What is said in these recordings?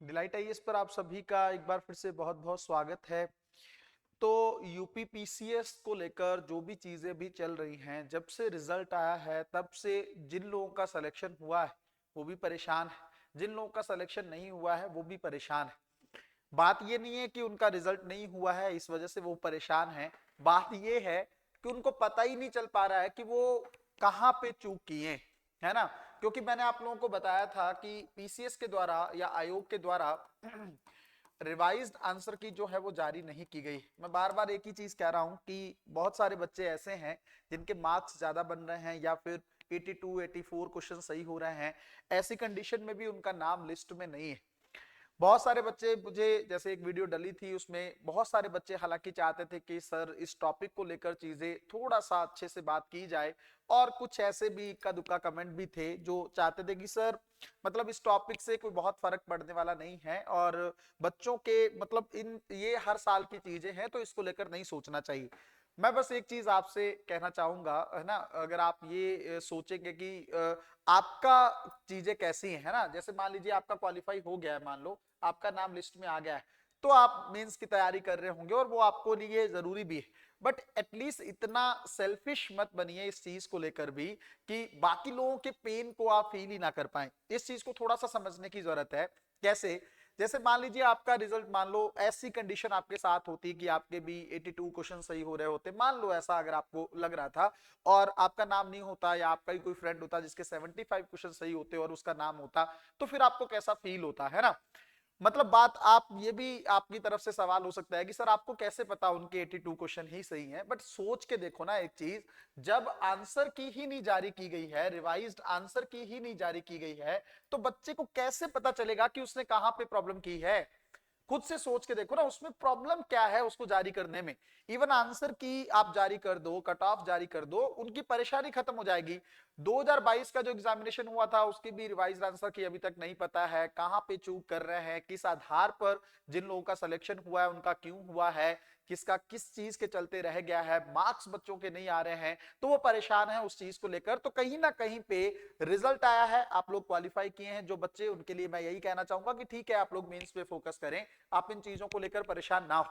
Delight IAS पर आप सभी का एक बार फिर से बहुत बहुत स्वागत है। तो यूपी पीसीएस को लेकर जो भी चीजें भी चल रही हैं, जब से रिजल्ट आया है तब से जिन लोगों का सिलेक्शन हुआ है वो भी परेशान है, जिन लोगों का सिलेक्शन नहीं हुआ है वो भी परेशान है। बात ये नहीं है कि उनका रिजल्ट नहीं हुआ है इस वजह से वो परेशान है, बात ये है कि उनको पता ही नहीं चल पा रहा है कि वो कहाँ पे चूक किए, है ना। क्योंकि मैंने आप लोगों को बताया था कि पीसीएस के द्वारा या आयोग के द्वारा रिवाइज्ड आंसर की जो है वो जारी नहीं की गई। मैं बार बार एक ही चीज कह रहा हूं कि बहुत सारे बच्चे ऐसे हैं जिनके मार्क्स ज्यादा बन रहे हैं या फिर 82 84 क्वेश्चन सही हो रहे हैं, ऐसी कंडीशन में भी उनका नाम लिस्ट में नहीं है। बहुत सारे बच्चे, मुझे जैसे एक वीडियो डली थी उसमें बहुत सारे बच्चे हालांकि चाहते थे कि सर इस टॉपिक को लेकर चीजें थोड़ा सा अच्छे से बात की जाए, और कुछ ऐसे भी इक्का दुक्का कमेंट भी थे जो चाहते थे कि सर मतलब इस टॉपिक से कोई बहुत फर्क पड़ने वाला नहीं है और बच्चों के मतलब इन ये हर साल की चीजें हैं तो इसको लेकर नहीं सोचना चाहिए। मैं बस एक चीज आपसे कहना चाहूंगा, है ना, अगर आप ये सोचेंगे कि आपका चीजें कैसी हैं, है ना, जैसे मान लीजिए आपका क्वालिफाई हो गया है, मान लो आपका नाम लिस्ट में आ गया है, तो आप मेंस की तैयारी कर रहे होंगे और वो आपको लिए जरूरी भी है। बट एटलीस्ट इतना सेल्फिश मत बनिए इस चीज को लेकर भी कि बाकी लोगों के पेन को आप फील ही ना कर पाए। इस चीज को थोड़ा सा समझने की जरूरत है। कैसे? जैसे मान लीजिए आपका रिजल्ट, मान लो ऐसी कंडीशन आपके साथ होती कि आपके भी 82 क्वेश्चन सही हो रहे होते, मान लो ऐसा अगर आपको लग रहा था, और आपका नाम नहीं होता या आपका ही कोई फ्रेंड होता जिसके 75 क्वेश्चन सही होते और उसका नाम होता, तो फिर आपको कैसा फील होता, है ना। मतलब बात आप ये भी आपकी तरफ से सवाल हो सकता है कि सर आपको कैसे पता उनके 82 क्वेश्चन ही सही हैं। बट सोच के देखो ना एक चीज, जब आंसर की ही नहीं जारी की गई है, रिवाइज्ड आंसर की ही नहीं जारी की गई है, तो बच्चे को कैसे पता चलेगा कि उसने कहां पे प्रॉब्लम की है। खुद से सोच के देखो ना उसमें प्रॉब्लम क्या है उसको जारी करने में। इवन आंसर की आप जारी कर दो, कट ऑफ जारी कर दो, उनकी परेशानी खत्म हो जाएगी। 2022 का जो एग्जामिनेशन हुआ था उसकी भी रिवाइज्ड आंसर की अभी तक नहीं पता है, कहां पे चूक कर रहे हैं, किस आधार पर जिन लोगों का सिलेक्शन हुआ है उनका क्यों हुआ है, किसका किस चीज के चलते रह गया है, मार्क्स बच्चों के नहीं आ रहे हैं, तो वो परेशान है उस चीज को लेकर। तो कहीं ना कहीं पे रिजल्ट आया है, आप लोग क्वालिफाई किए हैं जो बच्चे, उनके लिए मैं यही कहना चाहूंगा कि ठीक है आप लोग मेंस पे फोकस करें, आप इन चीजों को लेकर परेशान ना हो।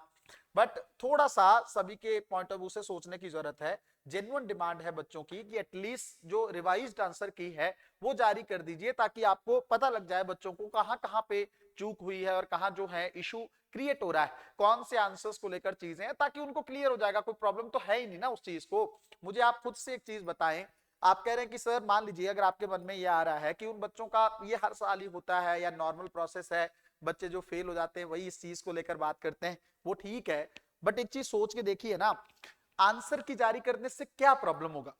बट थोड़ा सा सभी के पॉइंट ऑफ व्यू से सोचने की जरूरत है। जेन्युइन डिमांड है बच्चों की कि एटलीस्ट जो रिवाइज्ड आंसर की है वो जारी कर दीजिए, ताकि आपको पता लग जाए बच्चों को कहां कहां पे चूक हुई है और कहां जो है इशू क्रिएट हो रहा है, कौन से आंसर्स को लेकर चीजें हैं, ताकि उनको क्लियर हो जाएगा। कोई प्रॉब्लम तो है ही नहीं ना उस चीज को। मुझे आप खुद से एक चीज बताएं, आप कह रहे हैं कि सर मान लीजिए अगर आपके मन में ये आ रहा है कि उन बच्चों का ये हर साल ही होता है या नॉर्मल प्रोसेस है, बच्चे जो फेल हो जाते हैं वही इस चीज को लेकर बात करते हैं, वो ठीक है। बट एक चीज सोच के देखिए ना, आंसर की जारी करने से क्या प्रॉब्लम होगा,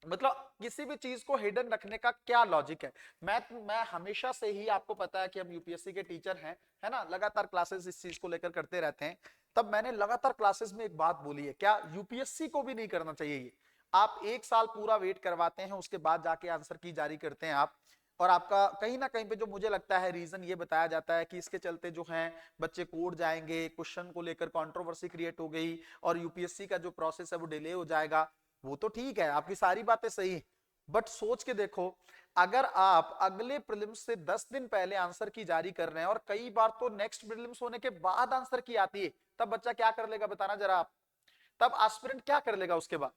मतलब किसी भी चीज को हिडन रखने का क्या लॉजिक है। मैं हमेशा से ही, आपको पता है कि हम यूपीएससी के टीचर हैं, है ना, लगातार क्लासेस इस चीज को लेकर करते रहते हैं। तब मैंने लगातार क्लासेस में एक बात बोली है, क्या यूपीएससी को भी नहीं करना चाहिए ये? आप एक साल पूरा वेट करवाते हैं, उसके बाद जाके आंसर की जारी करते हैं आप, और आपका कहीं ना कहीं पे जो मुझे लगता है रीजन ये बताया जाता है कि इसके चलते जो है बच्चे कोर्ट जाएंगे, क्वेश्चन को लेकर कंट्रोवर्सी क्रिएट हो गई और यूपीएससी का जो प्रोसेस है वो डिले हो जाएगा। वो तो ठीक है, आपकी सारी बातें सही, बट सोच के देखो, अगर आप अगले प्रीलिम्स से 10 दिन पहले आंसर की जारी कर रहे हैं और कई बार तो नेक्स्ट प्रीलिम्स होने के बाद आंसर की आती है, तब बच्चा क्या कर लेगा बताना जरा आप, तब एस्पिरेंट क्या कर लेगा उसके बाद।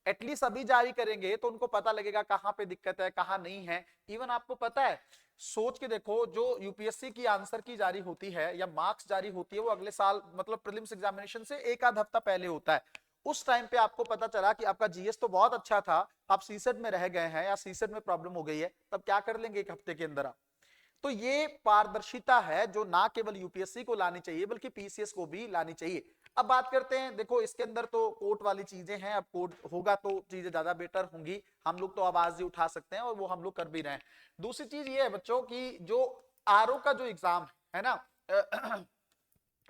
एटलीस्ट अभी जारी करेंगे तो उनको पता लगेगा कहां पे दिक्कत है कहां नहीं है। इवन आपको पता है, सोच के देखो, जो यूपीएससी की आंसर की जारी होती है या मार्क्स जारी होती है वो अगले साल मतलब प्रीलिम्स एग्जामिनेशन से एक आध हफ्ता पहले होता है। उस टाइम पे आपको पता चला कि आपका जीएस तो बहुत अच्छा था, आप सीसेट में रह गए हैं या सीसेट में प्रॉब्लम हो गई है, तब क्या कर लेंगे एक हफ्ते के अंदर आप। तो ये पारदर्शिता है जो ना केवल यूपीएससी को लानी चाहिए बल्कि पीसीएस को भी लानी चाहिए। अब बात करते हैं, देखो इसके अंदर तो कोर्ट वाली चीजें हैं, अब कोर्ट होगा तो चीजें ज्यादा बेटर होंगी, हम लोग तो आवाज ही उठा सकते हैं और वो हम लोग कर भी रहे हैं। दूसरी चीज ये है बच्चों की, जो आरओ का जो एग्जाम है ना,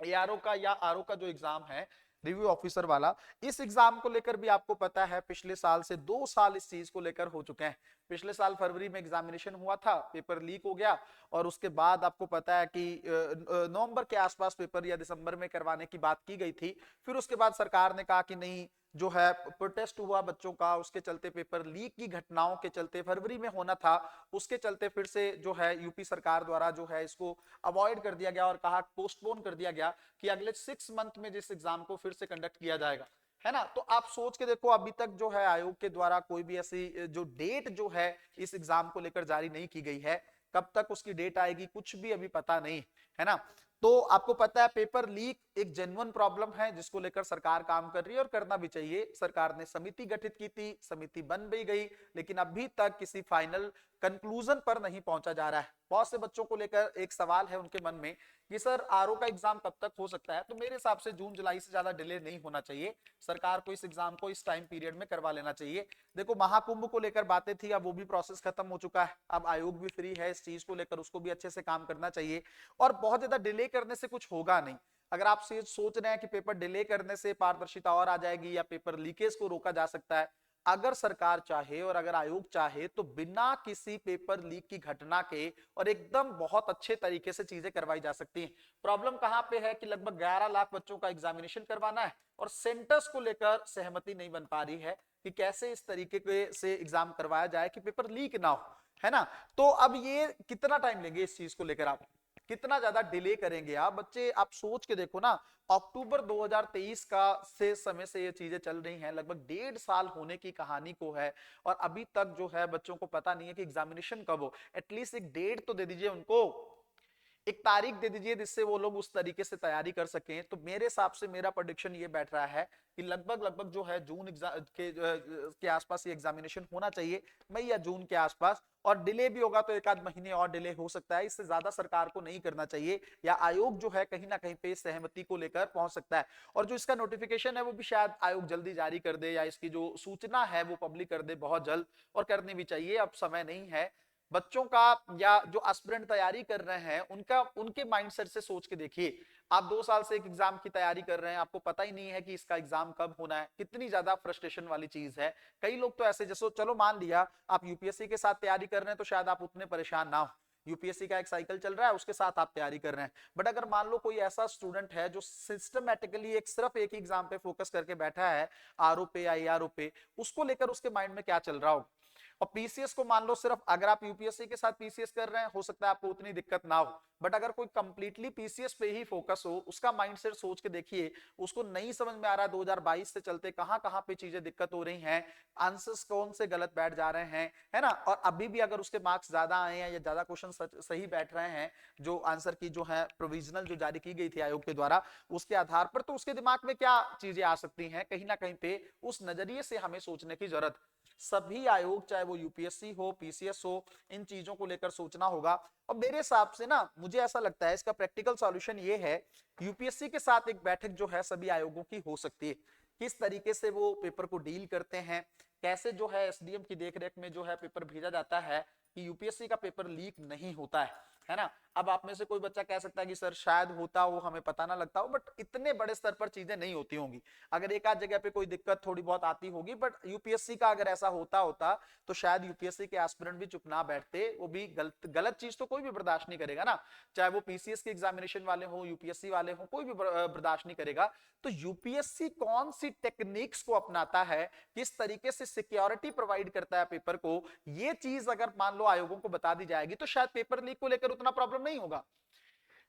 एआरओ का या आरओ का जो एग्जाम है, रिव्यू ऑफिसर वाला, इस एग्जाम को लेकर भी आपको पता है पिछले साल से 2 साल इस चीज को लेकर हो चुके हैं। पिछले साल फरवरी में एग्जामिनेशन हुआ था, पेपर लीक हो गया और उसके बाद आपको पता है कि नवंबर के आसपास पेपर या दिसंबर में करवाने की बात की गई थी। फिर उसके बाद सरकार ने कहा कि नहीं, जो है प्रोटेस्ट हुआ बच्चों का, उसके चलते पेपर लीक की घटनाओं के चलते फरवरी में होना था, उसके चलते फिर से जो है यूपी सरकार द्वारा जो है इसको अवॉइड कर दिया गया और कहा, पोस्टपोन कर दिया गया कि अगले 6 मंथ में जिस एग्जाम को फिर से कंडक्ट किया जाएगा, है ना। तो आप सोच के देखो, अभी तक जो है आयोग के द्वारा कोई भी ऐसी जो डेट जो है इस एग्जाम को लेकर जारी नहीं की गई है। कब तक उसकी डेट आएगी कुछ भी अभी पता नहीं, है ना। तो आपको पता है पेपर लीक एक जेन्युइन प्रॉब्लम है जिसको लेकर सरकार काम कर रही है और करना भी चाहिए। सरकार ने समिति गठित की थी, समिति बन भी गई, लेकिन अभी तक किसी फाइनल कंक्लूजन पर नहीं पहुंचा जा रहा है। बहुत से बच्चों को लेकर एक सवाल है उनके मन में कि सर आरओ का एग्जाम कब तक हो सकता है। तो मेरे हिसाब से जून जुलाई से ज्यादा डिले नहीं होना चाहिए, सरकार को इस एग्जाम को इस टाइम पीरियड में करवा लेना चाहिए। देखो महाकुंभ को लेकर बातें थी, अब वो भी प्रोसेस खत्म हो चुका है, अब आयोग भी फ्री है इस चीज को लेकर, उसको भी अच्छे से काम करना चाहिए और बहुत ज्यादा डिले करने से कुछ होगा नहीं। अगर आप सोच रहे हैं कि पेपर डिले करने से पारदर्शिता और आ जाएगी या पेपर लीकेज को रोका जा सकता है, अगर सरकार चाहे और अगर आयोग चाहे तो बिना किसी पेपर लीक की घटना के और एकदम बहुत अच्छे तरीके से चीजें करवाई जा सकती हैं। प्रॉब्लम कहां पे है कि लगभग 11 लाख बच्चों का एग्जामिनेशन करवाना है और सेंटर्स को लेकर सहमति नहीं बन पा रही है कि कैसे इस तरीके से एग्जाम करवाया जाए कि पेपर लीक ना हो, है ना। तो अब ये कितना टाइम लेंगे इस चीज को लेकर, आप कितना ज्यादा डिले करेंगे। आप बच्चे आप सोच के देखो ना, अक्टूबर 2023 का से समय से ये चीजें चल रही हैं, लगभग 1.5 साल होने की कहानी को है और अभी तक जो है बच्चों को पता नहीं है कि एग्जामिनेशन कब हो। एटलीस्ट एक डेट तो दे दीजिए उनको, एक तारीख दे दीजिए जिससे वो लोग उस तरीके से तैयारी कर सकें। तो मेरे हिसाब से मेरा प्रेडिक्शन ये बैठ रहा है कि लगभग लगभग जो है जून के आसपास ये एग्जामिनेशन होना चाहिए, मई या जून के आसपास। और डिले भी होगा तो एक आध महीने और डिले हो सकता है, इससे ज्यादा सरकार को नहीं करना चाहिए, या आयोग जो है कहीं ना कहीं पे सहमति को लेकर पहुंच सकता है। और जो इसका नोटिफिकेशन है वो भी शायद आयोग जल्दी जारी कर दे, या इसकी जो सूचना है वो पब्लिक कर दे बहुत जल्द, और करनी भी चाहिए, अब समय नहीं है बच्चों का। या जो एस्पिरेंट तैयारी कर रहे हैं उनका, उनके माइंडसेट से सोच के देखिए, आप 2 साल से एक एग्जाम की तैयारी कर रहे हैं, आपको पता ही नहीं है कि इसका एग्जाम कब होना है, कितनी ज्यादा फ्रस्ट्रेशन वाली चीज है। कई लोग तो ऐसे, जैसे चलो मान लिया आप यूपीएससी के साथ तैयारी कर रहे हैं तो शायद आप उतने परेशान ना हो, यूपीएससी का एक साइकिल चल रहा है उसके साथ आप तैयारी कर रहे हैं। बट अगर मान लो कोई ऐसा स्टूडेंट है जो सिस्टमेटिकली एक सिर्फ एक ही एग्जाम पे फोकस करके बैठा है, आरओ पे या एआरओ पे, उसको लेकर उसके माइंड में क्या चल रहा हो। और पीसीएस को मान लो, सिर्फ अगर आप यूपीएससी के साथ पीसीएस कर रहे हैं हो सकता है आपको उतनी दिक्कत ना हो, बट अगर कोई कंप्लीटली पीसीएस पे ही फोकस हो, उसका माइंडसेट सोच के देखिए, उसको नहीं समझ में आ रहा है 2022 से चलते कहां कहां पे चीजें दिक्कत हो रही हैं, आंसर्स कौन से गलत बैठ जा रहे हैं, है ना। और अभी भी अगर उसके मार्क्स ज्यादा आए हैं या ज्यादा क्वेश्चन सही बैठ रहे हैं, जो आंसर की जो है प्रोविजनल जो जारी की गई थी आयोग के द्वारा उसके आधार पर, तो उसके दिमाग में क्या चीजें आ सकती हैं, कहीं ना कहीं पे उस नजरिए से हमें सोचने की जरूरत। सभी आयोग चाहे वो यूपीएससी हो पीसीएस हो, इन चीजों को लेकर सोचना होगा। और मेरे हिसाब से ना, मुझे ऐसा लगता है इसका प्रैक्टिकल सॉल्यूशन ये है, यूपीएससी के साथ एक बैठक जो है सभी आयोगों की हो सकती है, किस तरीके से वो पेपर को डील करते हैं, कैसे जो है एसडीएम की देखरेख में जो है पेपर भेजा जाता है कि यूपीएससी का पेपर लीक नहीं होता है ना। अब आप में से कोई बच्चा कह सकता है कि सर शायद होता हो, हमें पता ना लगता हो, बट इतने बड़े स्तर पर चीजें नहीं होती होंगी। अगर एक आध जगह पे कोई दिक्कत थोड़ी बहुत आती होगी, बट यूपीएससी का अगर ऐसा होता होता तो शायद यूपीएससी के एस्पिरेंट भी चुप ना बैठते, वो भी गलत गलत चीज तो कोई भी बर्दाश्त नहीं करेगा ना, चाहे वो पीसीएस के एग्जामिनेशन वाले हो यूपीएससी वाले हो, कोई भी बर्दाश्त नहीं करेगा। तो यूपीएससी कौन सी टेक्निक्स को अपनाता है, किस तरीके से सिक्योरिटी प्रोवाइड करता है पेपर को, ये चीज अगर मान लो आयोगों को बता दी जाएगी तो शायद पेपर लीक को लेकर उतना प्रॉब्लम नहीं होगा,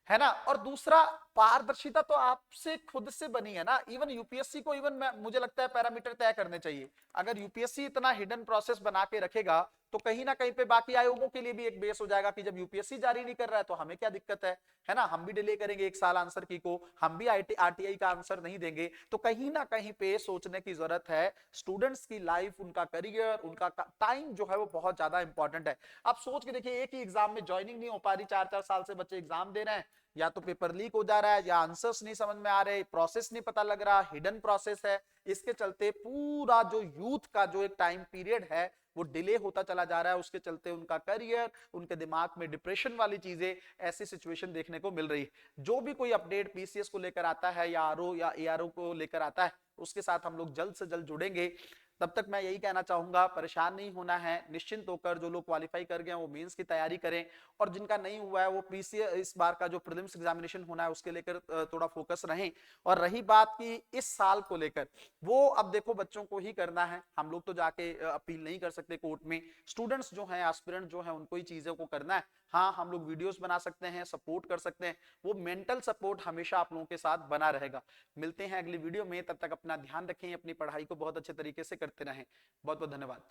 है ना। और दूसरा, पारदर्शिता तो आपसे खुद से बनी है ना। इवन यूपीएससी को, इवन मुझे लगता है पैरामीटर तय करने चाहिए। अगर यूपीएससी इतना हिडन प्रोसेस बना के रखेगा तो कहीं ना कहीं पे बाकी आयोगों के लिए भी एक बेस हो जाएगा कि जब यूपीएससी जारी नहीं कर रहा है तो हमें क्या दिक्कत है ना। हम भी डिले करेंगे 1 साल आंसर की को, हम भी आरटीआई का आंसर नहीं देंगे। तो कहीं ना कहीं पे सोचने की जरूरत है, स्टूडेंट्स की लाइफ, उनका करियर, उनका टाइम जो है वो बहुत ज्यादा इंपॉर्टेंट है। आप सोच के देखिए, एक ही एग्जाम में ज्वाइनिंग नहीं हो पा रही, 4-4 साल से बच्चे एग्जाम दे रहे हैं, या तो पेपर लीक हो जा रहा है, या आंसर्स नहीं समझ में आ रहे, प्रोसेस नहीं पता लग रहा, हिडन प्रोसेस है। इसके चलते पूरा जो यूथ का जो एक टाइम पीरियड है वो डिले होता चला जा रहा है, उसके चलते उनका करियर, उनके दिमाग में डिप्रेशन वाली चीजें, ऐसी सिचुएशन देखने को मिल रही है। जो भी कोई अपडेट पीसीएस को लेकर आता है या आरओ या एआरओ को लेकर आता है, उसके साथ हम लोग जल्द से जल्द जुड़ेंगे। तब तक मैं यही कहना चाहूंगा, परेशान नहीं होना है, निश्चिंत होकर जो लोग क्वालिफाई कर गए हैं वो मेंस की तैयारी करें, और जिनका नहीं हुआ है वो पीसीए इस बार का जो प्रीलिम्स एग्जामिनेशन होना है उसके लेकर थोड़ा फोकस रहें। और रही बात की इस साल को लेकर, वो अब देखो बच्चों को ही करना है, हम लोग तो जाके अपील नहीं कर सकते कोर्ट में, स्टूडेंट्स जो हैं, एस्पिरेंट जो हैं, उनको ही चीजों को करना है। हाँ, हम लोग वीडियोस बना सकते हैं, सपोर्ट कर सकते हैं, वो मेंटल सपोर्ट हमेशा आप लोगों के साथ बना रहेगा। मिलते हैं अगली वीडियो में, तब तक अपना ध्यान रखें, अपनी पढ़ाई को बहुत अच्छे तरीके से करते रहें। बहुत बहुत धन्यवाद।